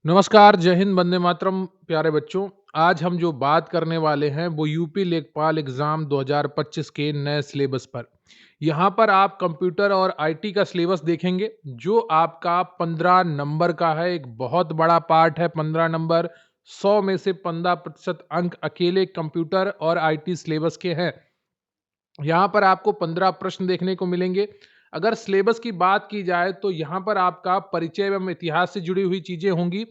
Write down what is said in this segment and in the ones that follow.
नमस्कार, जय हिंद, वंदे मातरम। प्यारे बच्चों, आज हम जो बात करने वाले हैं वो यूपी लेखपाल एग्ज़ाम 2025 के नए सिलेबस पर। यहाँ पर आप कंप्यूटर और आईटी का सिलेबस देखेंगे जो आपका 15 नंबर का है। एक बहुत बड़ा पार्ट है 15 नंबर। 100 में से 15% अंक अकेले कंप्यूटर और आईटी सिलेबस के हैं। यहाँ पर आपको 15 प्रश्न देखने को मिलेंगे। अगर सिलेबस की बात की जाए तो यहाँ पर आपका परिचय एवं इतिहास से जुड़ी हुई चीज़ें होंगी।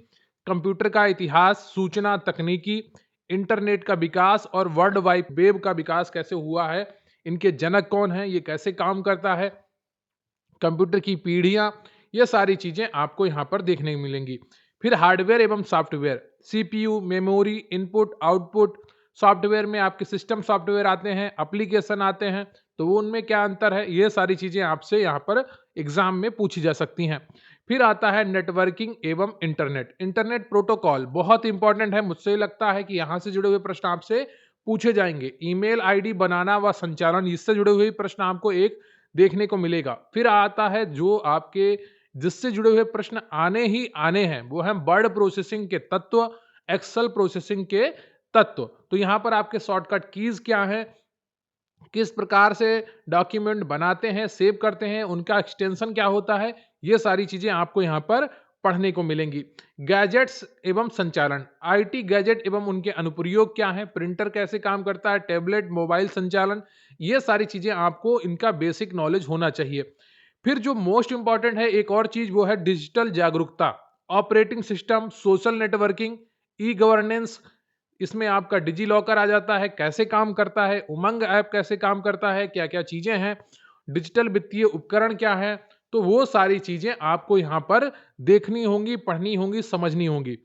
कंप्यूटर का इतिहास, सूचना तकनीकी, इंटरनेट का विकास और वर्ल्ड वाइड वेब का विकास कैसे हुआ है, इनके जनक कौन हैं, ये कैसे काम करता है, कंप्यूटर की पीढ़ियाँ, ये सारी चीज़ें आपको यहाँ पर देखने को मिलेंगी। फिर हार्डवेयर एवं software, CPU, memory, input, output. Software में आपके सिस्टम सॉफ्टवेयर आते हैं, एप्लीकेशन आते हैं, तो वो उनमें क्या अंतर है, ये सारी चीज़ें आपसे यहाँ पर एग्ज़ाम में पूछी जा सकती हैं। फिर आता है नेटवर्किंग एवं इंटरनेट। इंटरनेट प्रोटोकॉल बहुत इंपॉर्टेंट है, मुझसे लगता है कि यहाँ से जुड़े हुए प्रश्न आपसे पूछे जाएंगे। ईमेल आईडी बनाना व संचालन, इससे जुड़े हुए प्रश्न आपको एक देखने को मिलेगा। फिर आता है जो आपके जिससे जुड़े हुए प्रश्न आने ही आने हैं, वो है वर्ड प्रोसेसिंग के तत्व, एक्सेल प्रोसेसिंग के तत्व। तो यहाँ पर आपके शॉर्टकट कीज क्या हैं, किस प्रकार से डॉक्यूमेंट बनाते हैं, सेव करते हैं, उनका एक्सटेंशन क्या होता है, ये सारी चीजें आपको यहाँ पर पढ़ने को मिलेंगी। गैजेट्स एवं संचालन, आईटी गैजेट एवं उनके अनुप्रयोग क्या है, प्रिंटर कैसे काम करता है, टैबलेट, मोबाइल संचालन, ये सारी चीजें आपको इनका बेसिक नॉलेज होना चाहिए। फिर जो मोस्ट इंपॉर्टेंट है एक और चीज, वो है डिजिटल जागरूकता, operating system, social networking, e governance. इसमें आपका डिजी लॉकर आ जाता है, कैसे काम करता है, उमंग ऐप कैसे काम करता है, क्या क्या चीजें हैं, डिजिटल वित्तीय उपकरण क्या है। तो वो सारी चीजें आपको यहाँ पर देखनी होंगी, पढ़नी होंगी, समझनी होंगी।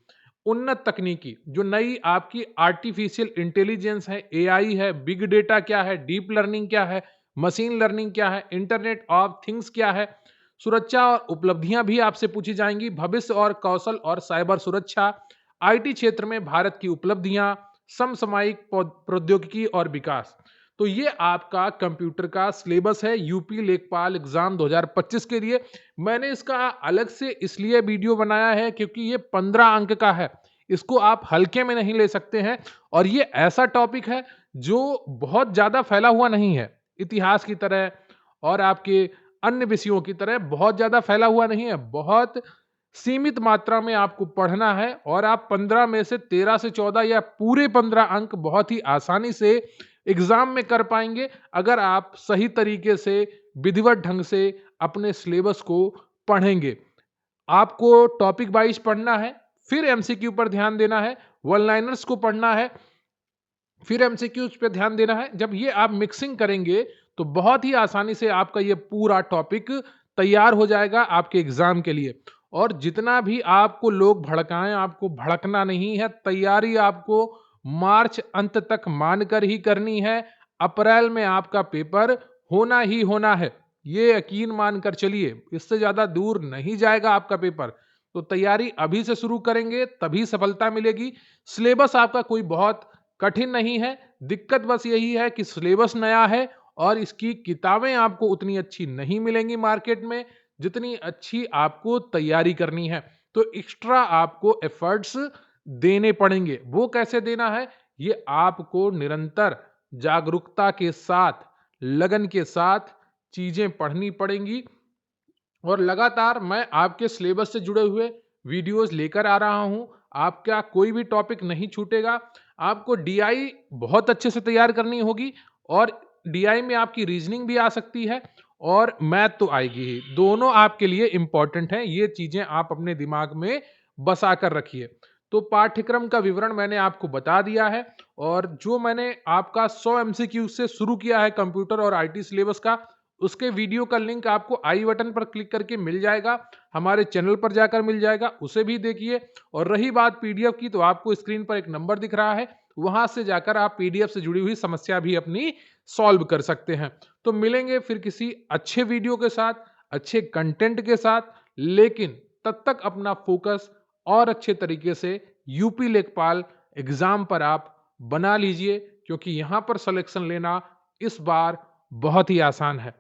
उन्नत तकनीकी, जो नई आपकी आर्टिफिशियल इंटेलिजेंस है, एआई है, बिग डेटा क्या है, डीप लर्निंग क्या है, मशीन लर्निंग क्या है, इंटरनेट ऑफ थिंग्स क्या है। सुरक्षा और उपलब्धियां भी आपसे पूछी जाएंगी, भविष्य और कौशल और साइबर सुरक्षा, आईटी क्षेत्र में भारत की उपलब्धियां, समसामयिक प्रौद्योगिकी और विकास। तो ये आपका कंप्यूटर का सिलेबस है यूपी लेखपाल एग्जाम 2025 के लिए। मैंने इसका अलग से इसलिए वीडियो बनाया है क्योंकि ये 15 अंक का है, इसको आप हल्के में नहीं ले सकते हैं। और ये ऐसा टॉपिक है जो बहुत ज्यादा फैला हुआ नहीं है, इतिहास की तरह और आपके अन्य विषयों की तरह बहुत ज्यादा फैला हुआ नहीं है। बहुत सीमित मात्रा में आपको पढ़ना है और आप 15 में से 13 से 14 या पूरे 15 अंक बहुत ही आसानी से एग्जाम में कर पाएंगे, अगर आप सही तरीके से विधिवत ढंग से अपने सिलेबस को पढ़ेंगे। आपको टॉपिक वाइज पढ़ना है, फिर एमसीक्यू पर ध्यान देना है, वन लाइनर्स को पढ़ना है, फिर एमसीक्यूज पे ध्यान देना है। जब ये आप मिक्सिंग करेंगे तो बहुत ही आसानी से आपका ये पूरा टॉपिक तैयार हो जाएगा आपके एग्जाम के लिए। और जितना भी आपको लोग भड़काएं, आपको भड़कना नहीं है। तैयारी आपको मार्च अंत तक मानकर ही करनी है। अप्रैल में आपका पेपर होना ही होना है, ये यकीन मानकर चलिए, इससे ज्यादा दूर नहीं जाएगा आपका पेपर। तो तैयारी अभी से शुरू करेंगे तभी सफलता मिलेगी। सिलेबस आपका कोई बहुत कठिन नहीं है, दिक्कत बस यही है कि सिलेबस नया है और इसकी किताबें आपको उतनी अच्छी नहीं मिलेंगी मार्केट में जितनी अच्छी आपको तैयारी करनी है। तो एक्स्ट्रा आपको एफर्ट्स देने पड़ेंगे। वो कैसे देना है, ये आपको निरंतर जागरूकता के साथ, लगन के साथ चीजें पढ़नी पड़ेंगी। और लगातार मैं आपके सिलेबस से जुड़े हुए वीडियोस लेकर आ रहा हूं। आपका कोई भी टॉपिक नहीं छूटेगा। आपको डीआई बहुत अच्छे से तैयार करनी होगी और डीआई में आपकी रीजनिंग भी आ सकती है और मैथ तो आएगी ही। दोनों आपके लिए इंपॉर्टेंट हैं, ये चीजें आप अपने दिमाग में बसा कर रखिए। तो पाठ्यक्रम का विवरण मैंने आपको बता दिया है। और जो मैंने आपका 100 एमसीक्यू से शुरू किया है कंप्यूटर और आईटी सिलेबस का, उसके वीडियो का लिंक आपको आई बटन पर क्लिक करके मिल जाएगा, हमारे चैनल पर जाकर मिल जाएगा, उसे भी देखिए। और रही बात पीडीएफ की, तो आपको स्क्रीन पर एक नंबर दिख रहा है, वहां से जाकर आप पीडीएफ से जुड़ी हुई समस्या भी अपनी सॉल्व कर सकते हैं। तो मिलेंगे फिर किसी अच्छे वीडियो के साथ, अच्छे कंटेंट के साथ। लेकिन तब तक अपना फोकस और अच्छे तरीके से यूपी लेखपाल एग्जाम पर आप बना लीजिए, क्योंकि यहां पर सिलेक्शन लेना इस बार बहुत ही आसान है।